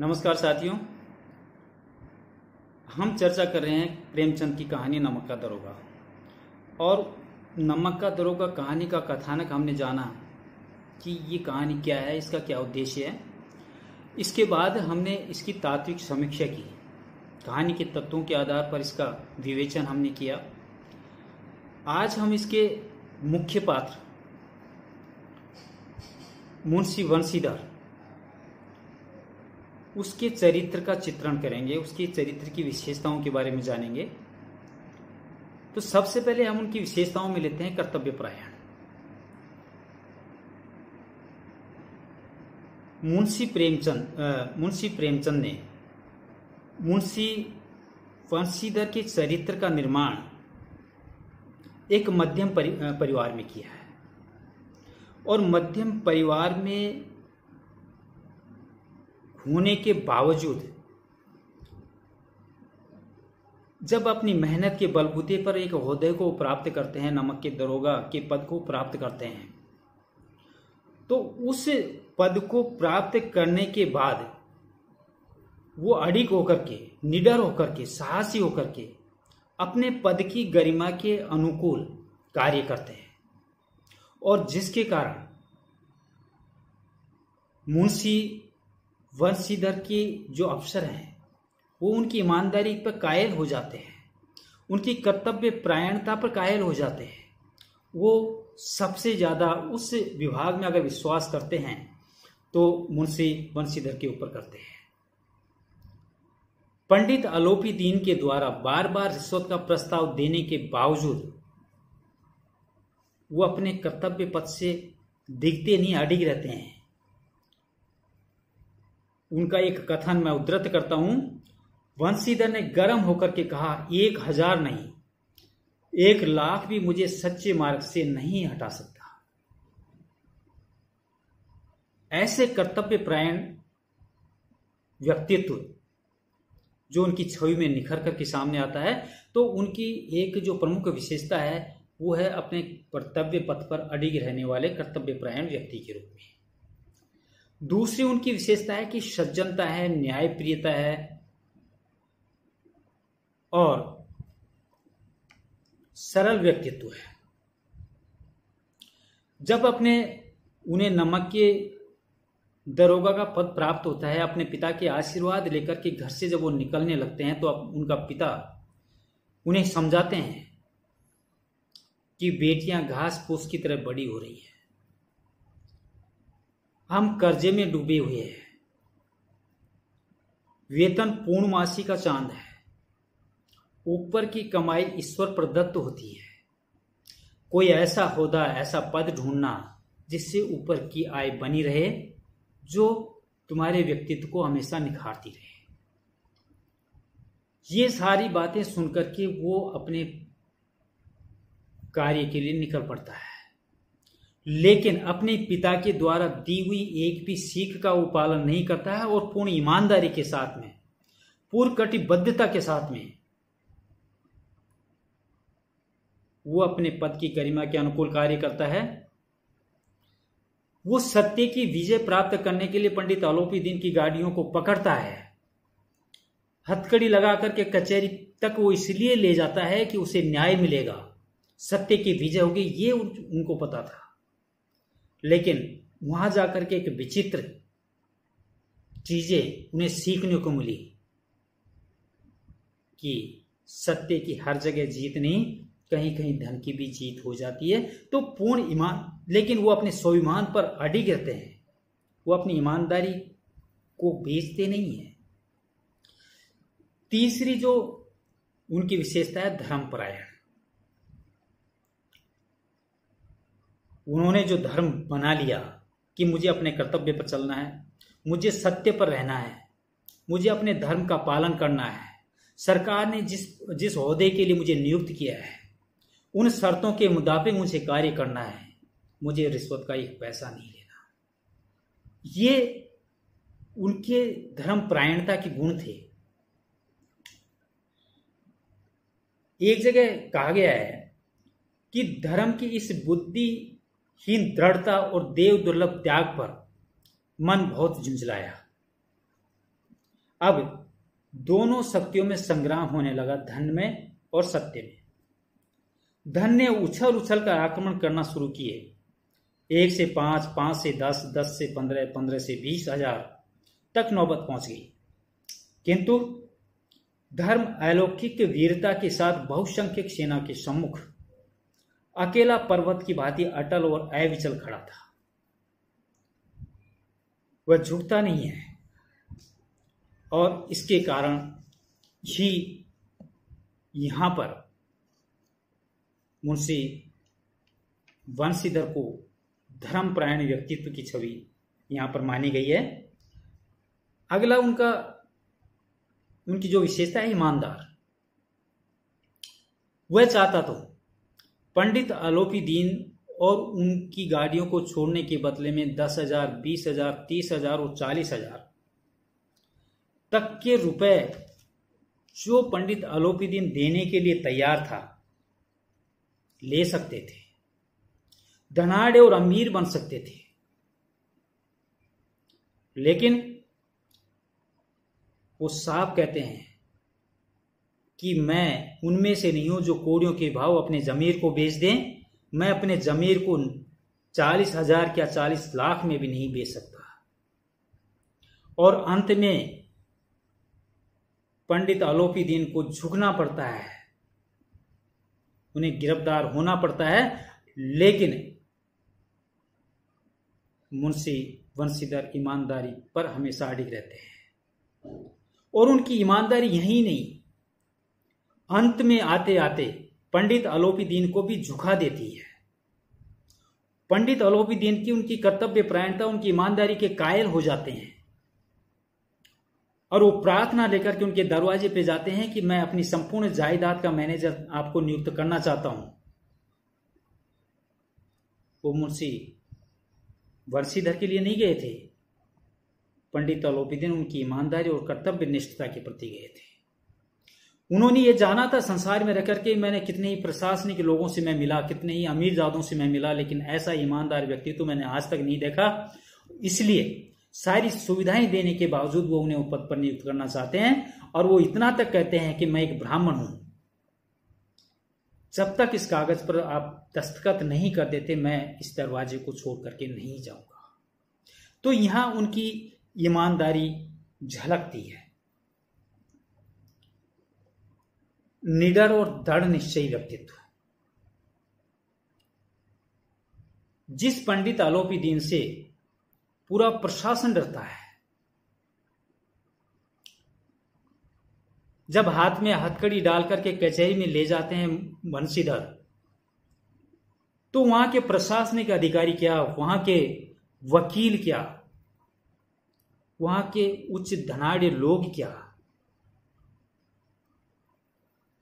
नमस्कार साथियों, हम चर्चा कर रहे हैं प्रेमचंद की कहानी नमक का दरोगा। और नमक का दरोगा कहानी का कथानक हमने जाना कि ये कहानी क्या है, इसका क्या उद्देश्य है। इसके बाद हमने इसकी तात्विक समीक्षा की, कहानी के तत्वों के आधार पर इसका विवेचन हमने किया। आज हम इसके मुख्य पात्र मुंशी बंशीधर, उसके चरित्र का चित्रण करेंगे, उसके चरित्र की विशेषताओं के बारे में जानेंगे। तो सबसे पहले हम उनकी विशेषताओं में लेते हैं कर्तव्यपरायण। मुंशी प्रेमचंद ने मुंशी बंशीधर के चरित्र का निर्माण एक मध्यम परिवार में किया है। और मध्यम परिवार में होने के बावजूद जब अपनी मेहनत के बलबूते पर एक ओहदे को प्राप्त करते हैं, नमक के दरोगा के पद को प्राप्त करते हैं, तो उस पद को प्राप्त करने के बाद वो अडिग होकर के, निडर होकर के, साहसी होकर के अपने पद की गरिमा के अनुकूल कार्य करते हैं। और जिसके कारण मुंशी बंशीधर के जो अफसर हैं वो उनकी ईमानदारी पर कायल हो जाते हैं, उनकी कर्तव्य परायणता पर कायल हो जाते हैं। वो सबसे ज़्यादा उस विभाग में अगर विश्वास करते हैं तो मुंशी बंशीधर के ऊपर करते हैं। पंडित आलोपी दीन के द्वारा बार बार रिश्वत का प्रस्ताव देने के बावजूद वो अपने कर्तव्य पथ से दिखते नहीं, अडिग रहते हैं। उनका एक कथन मैं उद्धृत करता हूं। बंशीधर ने गर्म होकर के कहा, 1000 नहीं, 1,00,000 भी मुझे सच्चे मार्ग से नहीं हटा सकता। ऐसे कर्तव्य परायण व्यक्तित्व जो उनकी छवि में निखर करके सामने आता है, तो उनकी एक जो प्रमुख विशेषता है वो है अपने कर्तव्य पथ पर अडिग रहने वाले कर्तव्य परायण व्यक्ति के रूप में। दूसरी उनकी विशेषता है कि सज्जनता है, न्यायप्रियता है और सरल व्यक्तित्व है। जब उन्हें नमक के दरोगा का पद प्राप्त होता है, अपने पिता के आशीर्वाद लेकर के घर से जब वो निकलने लगते हैं, तो अब उनका पिता उन्हें समझाते हैं कि बेटियां घास फूस की तरह बड़ी हो रही है, हम कर्जे में डूबे हुए हैं, वेतन पूर्णमासी का चांद है, ऊपर की कमाई ईश्वर प्रदत्त होती है। कोई ऐसा होदा, ऐसा पद ढूंढना जिससे ऊपर की आय बनी रहे, जो तुम्हारे व्यक्तित्व को हमेशा निखारती रहे। ये सारी बातें सुनकर के वो अपने कार्य के लिए निकल पड़ता है, लेकिन अपने पिता के द्वारा दी हुई एक भी सीख का वो पालन नहीं करता है और पूर्ण ईमानदारी के साथ में, पूर्ण कटिबद्धता के साथ में वो अपने पद की गरिमा के अनुकूल कार्य करता है। वो सत्य की विजय प्राप्त करने के लिए पंडित आलोपी दीन की गाड़ियों को पकड़ता है, हथकड़ी लगा करके कचहरी तक वो इसलिए ले जाता है कि उसे न्याय मिलेगा, सत्य की विजय होगी, ये उनको पता था। लेकिन वहां जाकर के एक विचित्र चीजें उन्हें सीखने को मिली कि सत्य की हर जगह जीत नहीं, कहीं कहीं धन की भी जीत हो जाती है। तो पूर्ण ईमान, लेकिन वो अपने स्वाभिमान पर अडिग रहते हैं, वो अपनी ईमानदारी को बेचते नहीं है। तीसरी जो उनकी विशेषता है धर्मपरायण। उन्होंने जो धर्म बना लिया कि मुझे अपने कर्तव्य पर चलना है, मुझे सत्य पर रहना है, मुझे अपने धर्म का पालन करना है, सरकार ने जिस ओहदे के लिए मुझे नियुक्त किया है उन शर्तों के मुताबिक मुझे कार्य करना है, मुझे रिश्वत का एक पैसा नहीं लेना। ये उनके धर्मपरायणता के गुण थे। एक जगह कहा गया है कि धर्म की इस बुद्धिहीन दृढ़ता और देव दुर्लभ त्याग पर मन बहुत झुंझलाया। अब दोनों शक्तियों में संग्राम होने लगा, धन में और सत्य में। धन ने उछल उछल कर आक्रमण करना शुरू किए। 1 से 5, 5 से 10, 10 से 15, 15 से 20 हजार तक नौबत पहुंच गई। किंतु धर्म अलौकिक वीरता के साथ बहुसंख्यक सेना के सम्मुख अकेला पर्वत की भांति अटल और अविचल खड़ा था। वह झुकता नहीं है और इसके कारण ही यहां पर मुंशी बंशीधर को धर्मपरायण व्यक्तित्व की छवि यहां पर मानी गई है। अगला उनकी जो विशेषता है, ईमानदार। वह चाहता तो पंडित अलोपीदीन और उनकी गाड़ियों को छोड़ने के बदले में 10,000, 20,000, 30,000 और 40,000 तक के रुपए जो पंडित अलोपीदीन देने के लिए तैयार था ले सकते थे, धनाढ़ और अमीर बन सकते थे। लेकिन वो साफ कहते हैं कि मैं उनमें से नहीं हूं जो कोड़ियों के भाव अपने जमीर को बेच दें। मैं अपने जमीर को 40,000 या 40 लाख में भी नहीं बेच सकता। और अंत में पंडित अलोपीदीन को झुकना पड़ता है, उन्हें गिरफ्तार होना पड़ता है। लेकिन मुंशी बंशीधर ईमानदारी पर हमेशा अडिग रहते हैं और उनकी ईमानदारी यही नहीं, अंत में आते आते पंडित अलोपीदीन को भी झुका देती है। पंडित अलोपीदीन की उनकी कर्तव्य परायणता, उनकी ईमानदारी के कायल हो जाते हैं और वो प्रार्थना लेकर के उनके दरवाजे पे जाते हैं कि मैं अपनी संपूर्ण जायदाद का मैनेजर आपको नियुक्त करना चाहता हूं। वो मुंशी बंशीधर के लिए नहीं गए थे, पंडित अलोपीदीन उनकी ईमानदारी और कर्तव्य निष्ठता के प्रति गए थे। उन्होंने ये जाना था संसार में रहकर के मैंने कितने ही प्रशासनिक लोगों से मैं मिला, कितने ही अमीरजादों से मैं मिला, लेकिन ऐसा ईमानदार व्यक्ति तो मैंने आज तक नहीं देखा। इसलिए सारी सुविधाएं देने के बावजूद वो उन्हें पद पर नियुक्त करना चाहते हैं और वो इतना तक कहते हैं कि मैं एक ब्राह्मण हूं, जब तक इस कागज पर आप दस्तखत नहीं कर देते मैं इस दरवाजे को छोड़ करके नहीं जाऊंगा। तो यहां उनकी ईमानदारी झलकती है। निडर और दृढ़ निश्चयी व्यक्तित्व। जिस पंडित अलोपीदीन से पूरा प्रशासन डरता है, जब हाथ में हथकड़ी डाल करके कचहरी में ले जाते हैं बंशीधर, तो वहां के प्रशासनिक अधिकारी क्या, वहां के वकील क्या, वहां के उच्च धनाढ़ लोग क्या,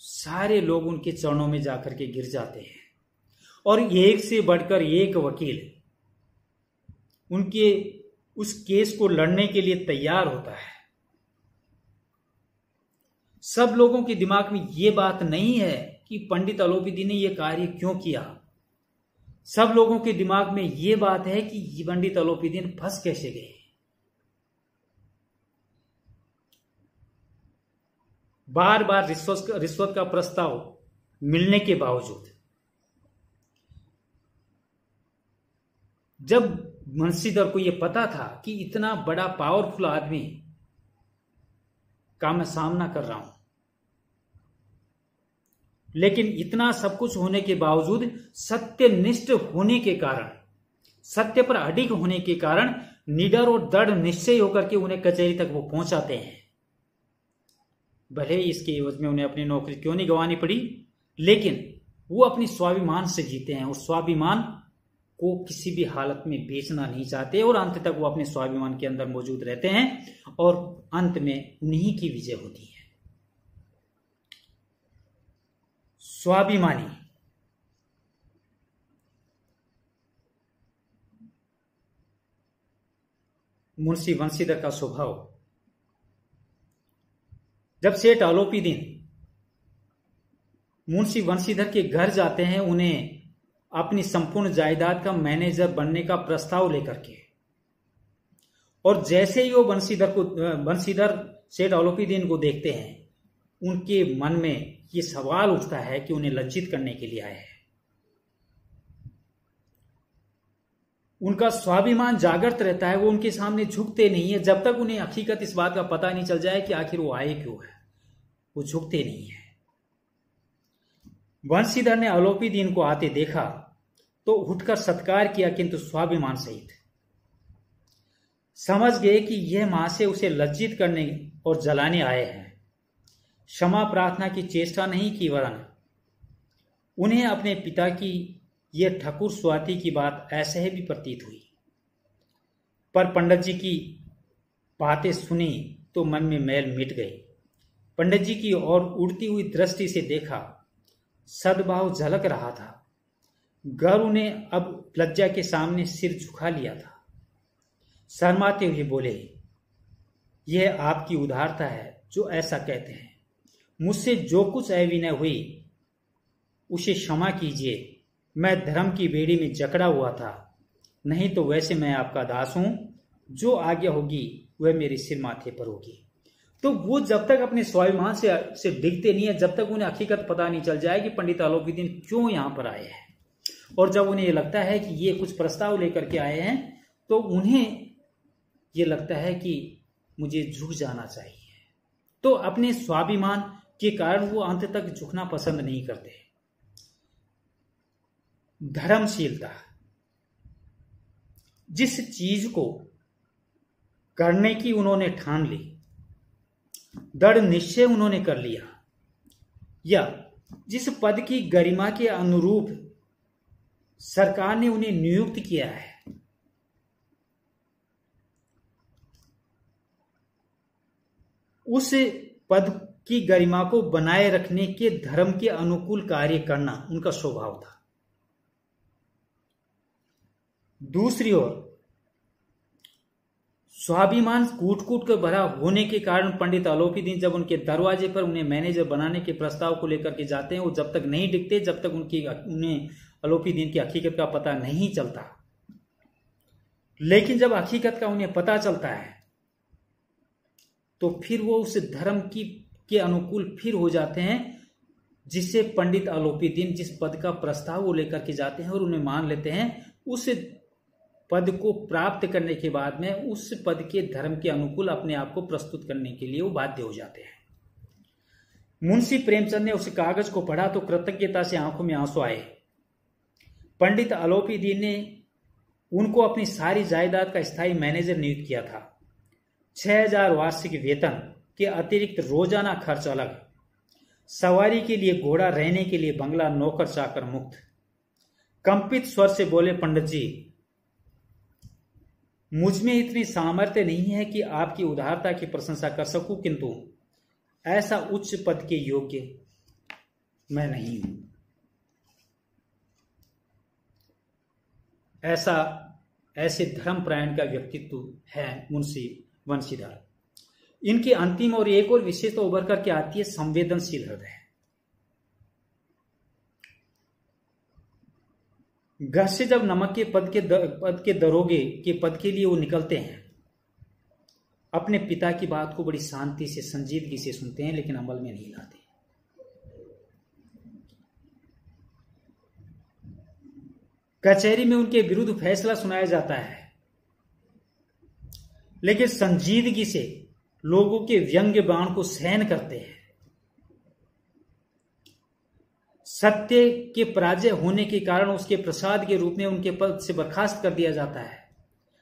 सारे लोग उनके चरणों में जाकर के गिर जाते हैं और एक से बढ़कर एक वकील उनके उस केस को लड़ने के लिए तैयार होता है। सब लोगों के दिमाग में यह बात नहीं है कि पंडित अलोपीदीन ने यह कार्य क्यों किया। सब लोगों के दिमाग में यह बात है कि पंडित अलोपीदीन फंस कैसे गए। बार बार रिश्वत का प्रस्ताव मिलने के बावजूद जब बंशीधर को यह पता था कि इतना बड़ा पावरफुल आदमी का मैं सामना कर रहा हूं, लेकिन इतना सब कुछ होने के बावजूद सत्यनिष्ठ होने के कारण, सत्य पर अडिग होने के कारण निडर और दृढ़ निश्चय होकर के उन्हें कचहरी तक वो पहुंचाते हैं। भले ही इसके एवज में उन्हें अपनी नौकरी क्यों नहीं गंवानी पड़ी, लेकिन वो अपनी स्वाभिमान से जीते हैं और स्वाभिमान को किसी भी हालत में बेचना नहीं चाहते और अंत तक वो अपने स्वाभिमान के अंदर मौजूद रहते हैं और अंत में उन्हीं की विजय होती है। स्वाभिमानी मुंशी बंशीधर का स्वभाव। जब सेठ अलोपीदीन मुंशी बंशीधर के घर जाते हैं उन्हें अपनी संपूर्ण जायदाद का मैनेजर बनने का प्रस्ताव लेकर के, और जैसे ही वो बंशीधर सेठ अलोपीदीन को देखते हैं, उनके मन में ये सवाल उठता है कि उन्हें लज्जित करने के लिए आए हैं। उनका स्वाभिमान जागृत रहता है, वो उनके सामने झुकते नहीं है जब तक उन्हें हकीकत इस बात का पता नहीं चल जाए कि आखिर वो आए क्यों है। वो झुकते नहीं है। बंशीधर ने अलोपीदीन को आते देखा तो उठकर सत्कार किया, किंतु स्वाभिमान सहित। समझ गए कि यह महाशय उसे लज्जित करने और जलाने आए हैं। क्षमा प्रार्थना की चेष्टा नहीं की, वरन उन्हें अपने पिता की यह ठकुर स्वाति की बात ऐसे ही भी प्रतीत हुई। पर पंडित जी की बातें सुनी तो मन में मैल मिट गई। पंडित जी की ओर उड़ती हुई दृष्टि से देखा, सद्भाव झलक रहा था। गुरु ने अब लज्जा के सामने सिर झुका लिया था। शर्माते हुए बोले, यह आपकी उदारता है जो ऐसा कहते हैं। मुझसे जो कुछ अविनय हुई उसे क्षमा कीजिए। मैं धर्म की बेड़ी में जकड़ा हुआ था, नहीं तो वैसे मैं आपका दास हूं। जो आज्ञा होगी वह मेरे सिर माथे पर होगी। तो वो जब तक अपने स्वाभिमान से डिगते नहीं है, जब तक उन्हें हकीकत पता नहीं चल जाए कि पंडित अलोपीदीन क्यों यहां पर आए हैं। और जब उन्हें ये लगता है कि ये कुछ प्रस्ताव लेकर के आए हैं, तो उन्हें ये लगता है कि मुझे झुक जाना चाहिए। तो अपने स्वाभिमान के कारण वो अंत तक झुकना पसंद नहीं करते। धर्मशीलता, जिस चीज को करने की उन्होंने ठान ली, दृढ़ निश्चय उन्होंने कर लिया, या जिस पद की गरिमा के अनुरूप सरकार ने उन्हें नियुक्त किया है, उस पद की गरिमा को बनाए रखने के धर्म के अनुकूल कार्य करना उनका स्वभाव था। दूसरी ओर स्वाभिमान कूट कूट कर भरा होने के कारण पंडित अलोपीदीन जब उनके दरवाजे पर उन्हें मैनेजर बनाने के प्रस्ताव को लेकर के जाते हैं, वो जब तक नहीं दिखते, जब तक उन्हें अलोपीदीन की हकीकत का पता नहीं चलता। लेकिन जब हकीकत का उन्हें पता चलता है तो फिर वो उस धर्म के अनुकूल फिर हो जाते हैं, जिससे पंडित अलोपीदीन जिस पद का प्रस्ताव वो लेकर के जाते हैं और उन्हें मान लेते हैं, उस पद को प्राप्त करने के बाद में उस पद के धर्म के अनुकूल अपने आप को प्रस्तुत करने के लिए वो बाध्य हो जाते हैं। मुंशी प्रेमचंद ने उस कागज को पढ़ा तो कृतज्ञता से आंखों में आंसू आए। पंडित अलोपीदीन ने उनको अपनी सारी जायदाद का स्थायी मैनेजर नियुक्त किया था। 6000 वार्षिक वेतन के अतिरिक्त रोजाना खर्च अलग, सवारी के लिए घोड़ा, रहने के लिए बंगला, नौकर चाकर मुक्त। कंपित स्वर से बोले, पंडित जी, मुझ में इतनी सामर्थ्य नहीं है कि आपकी उदारता की प्रशंसा कर सकूं, किंतु ऐसा उच्च पद के योग्य मैं नहीं हूं। ऐसे धर्मपरायण का व्यक्तित्व है मुंशी बंशीधर। इनकी अंतिम और एक और विशेषता उभर करके आती है, संवेदनशील हृदय। घर से जब नमक के पद के दरोगे के पद के लिए वो निकलते हैं, अपने पिता की बात को बड़ी शांति से, संजीदगी से सुनते हैं, लेकिन अमल में नहीं लाते। कचहरी में उनके विरुद्ध फैसला सुनाया जाता है, लेकिन संजीदगी से लोगों के व्यंग्य बाण को सहन करते हैं। सत्य के पराजय होने के कारण उसके प्रसाद के रूप में उनके पद से बर्खास्त कर दिया जाता है।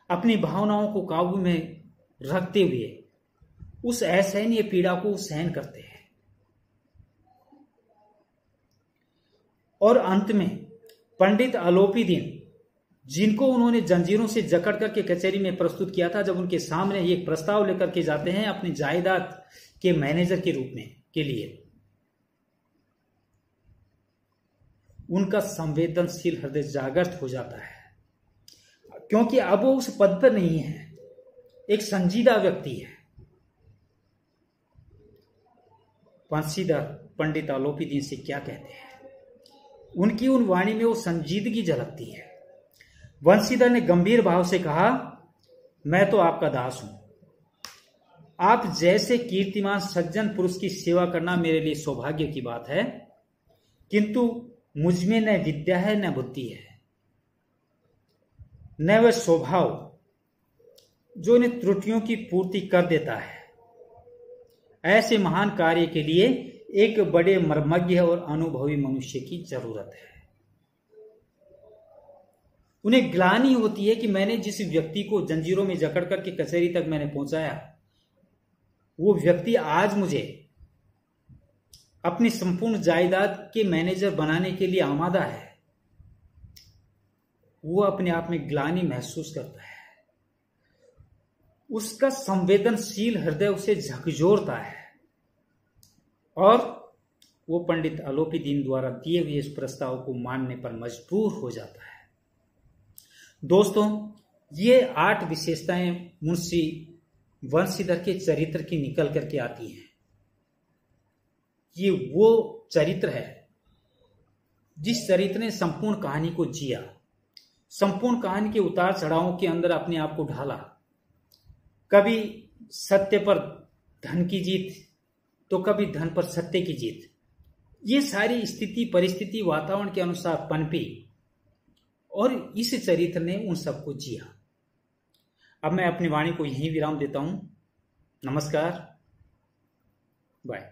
अपनी भावनाओं को काबू में रखते हुए उस असहनीय पीड़ा को सहन करते हैं। और अंत में पंडित अलोपीदीन, जिनको उन्होंने जंजीरों से जकड़ करके कचहरी में प्रस्तुत किया था, जब उनके सामने एक प्रस्ताव लेकर के जाते हैं अपनी जायदाद के मैनेजर के रूप में के लिए, उनका संवेदनशील हृदय जागृत हो जाता है, क्योंकि अब वो उस पद पर नहीं है, एक संजीदा व्यक्ति है। बंशीधर पंडित अलोपीदीन से क्या कहते हैं, उनकी उन वाणी में वो संजीदगी झलकती है। बंशीधर ने गंभीर भाव से कहा, मैं तो आपका दास हूं, आप जैसे कीर्तिमान सज्जन पुरुष की सेवा करना मेरे लिए सौभाग्य की बात है, किंतु मुझ में न विद्या है न बुद्धि है, न वह स्वभाव जो इन त्रुटियों की पूर्ति कर देता है। ऐसे महान कार्य के लिए एक बड़े मर्मज्ञ और अनुभवी मनुष्य की जरूरत है। उन्हें ग्लानि होती है कि मैंने जिस व्यक्ति को जंजीरों में जकड़ करके कचहरी तक मैंने पहुंचाया, वो व्यक्ति आज मुझे अपनी संपूर्ण जायदाद के मैनेजर बनाने के लिए आमादा है। वो अपने आप में ग्लानि महसूस करता है, उसका संवेदनशील हृदय उसे झकझोरता है और वो पंडित अलोपी दीन द्वारा दिए हुए इस प्रस्ताव को मानने पर मजबूर हो जाता है। दोस्तों, ये 8 विशेषताएं मुंशी वंशीधर के चरित्र की निकल करके आती हैं। ये वो चरित्र है जिस चरित्र ने संपूर्ण कहानी को जिया, संपूर्ण कहानी के उतार चढ़ावों के अंदर अपने आप को ढाला। कभी सत्य पर धन की जीत, तो कभी धन पर सत्य की जीत। ये सारी स्थिति परिस्थिति वातावरण के अनुसार पनपी और इस चरित्र ने उन सबको जिया। अब मैं अपनी वाणी को यहीं विराम देता हूं। नमस्कार, बाय।